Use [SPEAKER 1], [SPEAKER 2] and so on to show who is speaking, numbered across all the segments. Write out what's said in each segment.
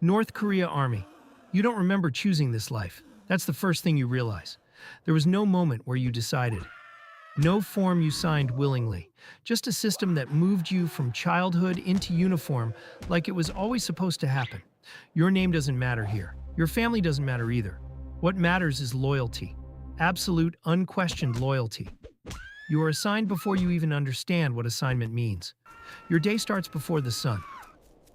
[SPEAKER 1] North Korea Army. You don't remember choosing this life. That's the first thing you realize. There was no moment where you decided. No form you signed willingly. Just a system that moved you from childhood into uniform like it was always supposed to happen. Your name doesn't matter here. Your family doesn't matter either. What matters is loyalty. Absolute, unquestioned loyalty. You are assigned before you even understand what assignment means. Your day starts before the sun.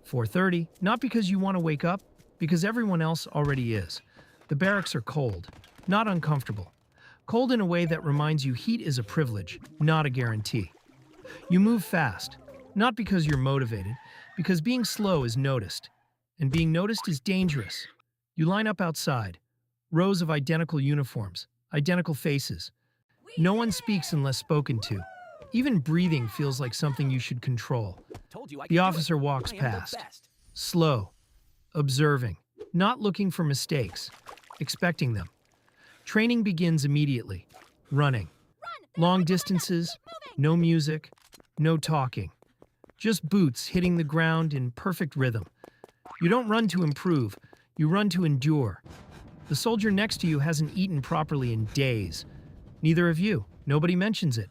[SPEAKER 1] 4:30, not because you want to wake up, because everyone else already is. The barracks are cold, not uncomfortable. Cold in a way that reminds you heat is a privilege, not a guarantee. You move fast, not because you're motivated, because being slow is noticed. And being noticed is dangerous. You line up outside, rows of identical uniforms, identical faces. No one speaks unless spoken to. Even breathing feels like something you should control. The officer walks past, slow, observing, not looking for mistakes, expecting them. Training begins immediately. Running. Long distances, no music, no talking. Just boots hitting the ground in perfect rhythm. You don't run to improve, you run to endure. The soldier next to you hasn't eaten properly in days. Neither have you. Nobody mentions it.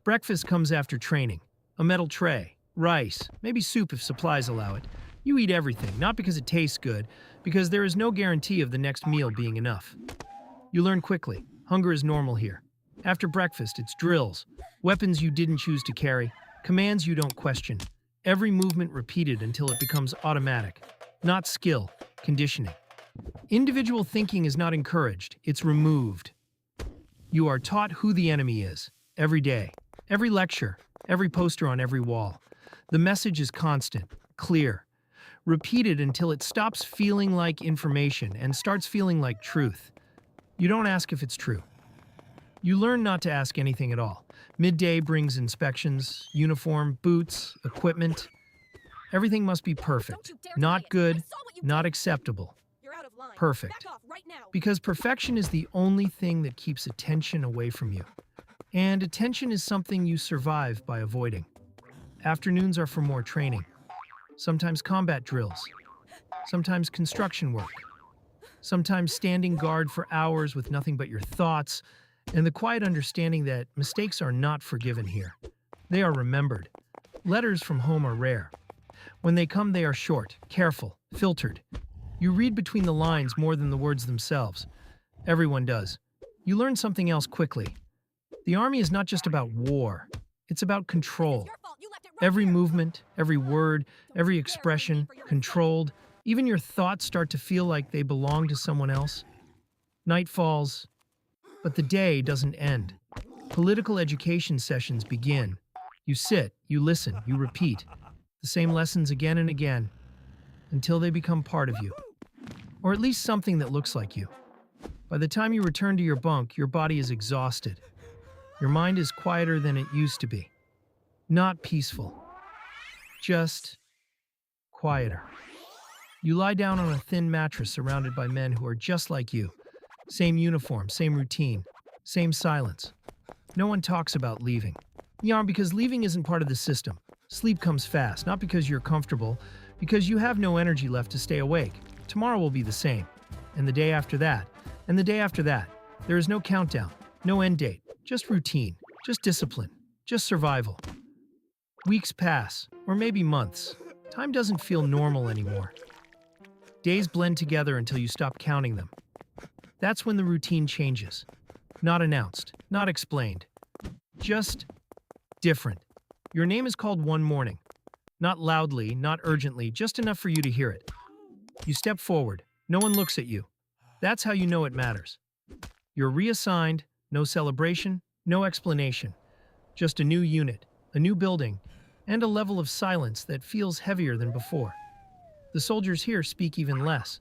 [SPEAKER 1] Breakfast comes after training. A metal tray, rice, maybe soup if supplies allow it. You eat everything, not because it tastes good, because there is no guarantee of the next meal being enough. You learn quickly. Hunger is normal here. After breakfast, it's drills, weapons you didn't choose to carry, commands you don't question. Every movement repeated until it becomes automatic. Not skill, conditioning. Individual thinking is not encouraged, it's removed. You are taught who the enemy is, every day, every lecture, every poster on every wall. The message is constant, clear, repeated until it stops feeling like information and starts feeling like truth. You don't ask if it's true. You learn not to ask anything at all. Midday brings inspections, uniform, boots, equipment. Everything must be perfect. Not good, not acceptable. Perfect. Because perfection is the only thing that keeps attention away from you. And attention is something you survive by avoiding. Afternoons are for more training. Sometimes combat drills. Sometimes construction work. Sometimes standing guard for hours with nothing but your thoughts, and the quiet understanding that mistakes are not forgiven here. They are remembered. Letters from home are rare. When they come, they are short, careful, filtered. You read between the lines more than the words themselves. Everyone does. You learn something else quickly. The army is not just about war. It's about control. Every movement, every word, every expression, controlled. Even your thoughts start to feel like they belong to someone else. Night falls, but the day doesn't end. Political education sessions begin. You sit, you listen, you repeat. The same lessons again and again, until they become part of you. Or at least something that looks like you. By the time you return to your bunk, your body is exhausted. Your mind is quieter than it used to be. Not peaceful. Just quieter. You lie down on a thin mattress surrounded by men who are just like you. Same uniform, same routine, same silence. No one talks about leaving. Yeah, because leaving isn't part of the system. Sleep comes fast, not because you're comfortable, because you have no energy left to stay awake. Tomorrow will be the same. And the day after that. And the day after that. There is no countdown, no end date, just routine, just discipline, just survival. Weeks pass, or maybe months. Time doesn't feel normal anymore. Days blend together until you stop counting them. That's when the routine changes. Not announced, not explained. Just different. Your name is called one morning. Not loudly, not urgently, just enough for you to hear it. You step forward. No one looks at you. That's how you know it matters. You're reassigned, no celebration, no explanation. Just a new unit, a new building, and a level of silence that feels heavier than before. The soldiers here speak even less.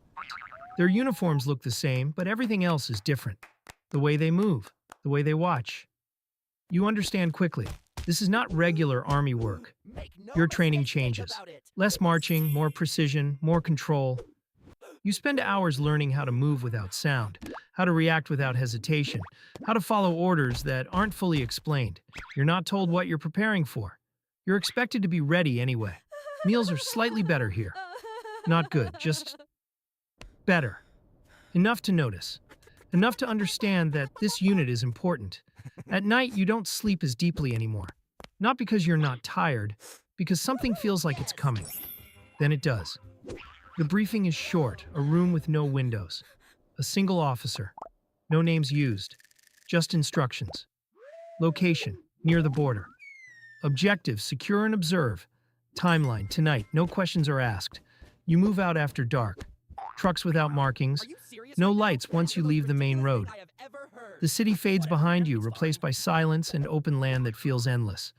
[SPEAKER 1] Their uniforms look the same, but everything else is different. The way they move, the way they watch. You understand quickly. This is not regular army work. Your training changes. Less marching, more precision, more control. You spend hours learning how to move without sound, how to react without hesitation, how to follow orders that aren't fully explained. You're not told what you're preparing for. You're expected to be ready anyway. Meals are slightly better here. Not good, just better. Enough to notice. Enough to understand that this unit is important. At night, you don't sleep as deeply anymore. Not because you're not tired, because something feels like it's coming. Then it does. The briefing is short, a room with no windows. A single officer. No names used. Just instructions. Location, near the border. Objective, secure and observe. Timeline, tonight, no questions are asked. You move out after dark. Trucks without markings. No lights once you leave the main road. The city fades behind you, replaced by silence and open land that feels endless.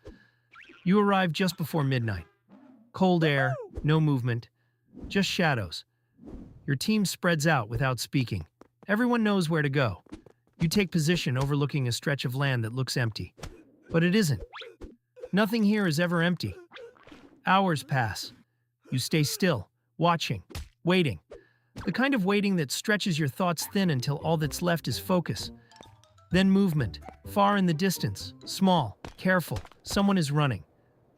[SPEAKER 1] You arrive just before midnight. Cold air, no movement, just shadows. Your team spreads out without speaking. Everyone knows where to go. You take position overlooking a stretch of land that looks empty. But it isn't. Nothing here is ever empty. Hours pass. You stay still, watching, waiting. The kind of waiting that stretches your thoughts thin until all that's left is focus. Then movement, far in the distance, small, careful. Someone is running.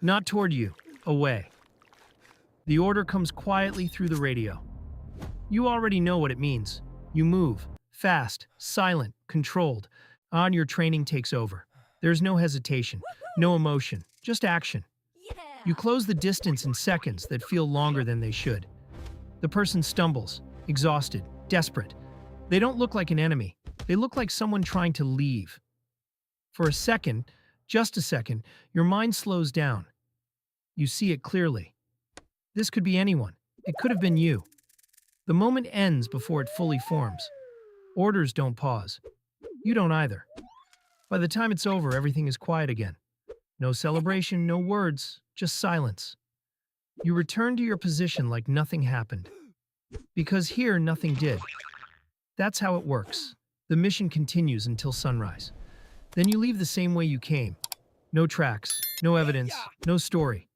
[SPEAKER 1] Not toward you, away. The order comes quietly through the radio. You already know what it means. You move, fast, silent, controlled. On your training takes over. There's no hesitation, no emotion, just action. You close the distance in seconds that feel longer than they should. The person stumbles, exhausted, desperate. They don't look like an enemy. They look like someone trying to leave. For a second, just a second, your mind slows down. You see it clearly. This could be anyone. It could have been you. The moment ends before it fully forms. Orders don't pause. You don't either. By the time it's over, everything is quiet again. No celebration, no words, just silence. You return to your position like nothing happened. Because here, nothing did. That's how it works. The mission continues until sunrise. Then you leave the same way you came. No tracks, no evidence, no story.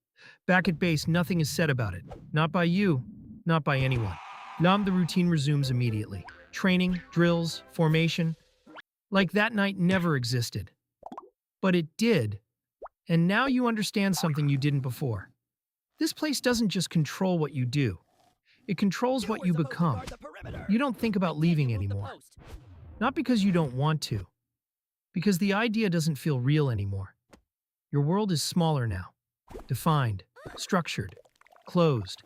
[SPEAKER 1] Back at base, nothing is said about it. Not by you, not by anyone. The routine resumes immediately. Training, drills, formation. Like that night never existed. But it did. And now you understand something you didn't before. This place doesn't just control what you do. It controls what you become. You don't think about leaving anymore. Not because you don't want to. Because the idea doesn't feel real anymore. Your world is smaller now. Defined, structured, closed.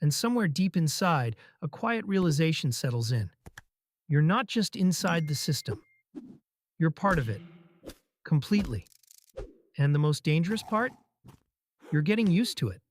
[SPEAKER 1] And somewhere deep inside, a quiet realization settles in. You're not just inside the system. You're part of it. Completely. And the most dangerous part? You're getting used to it.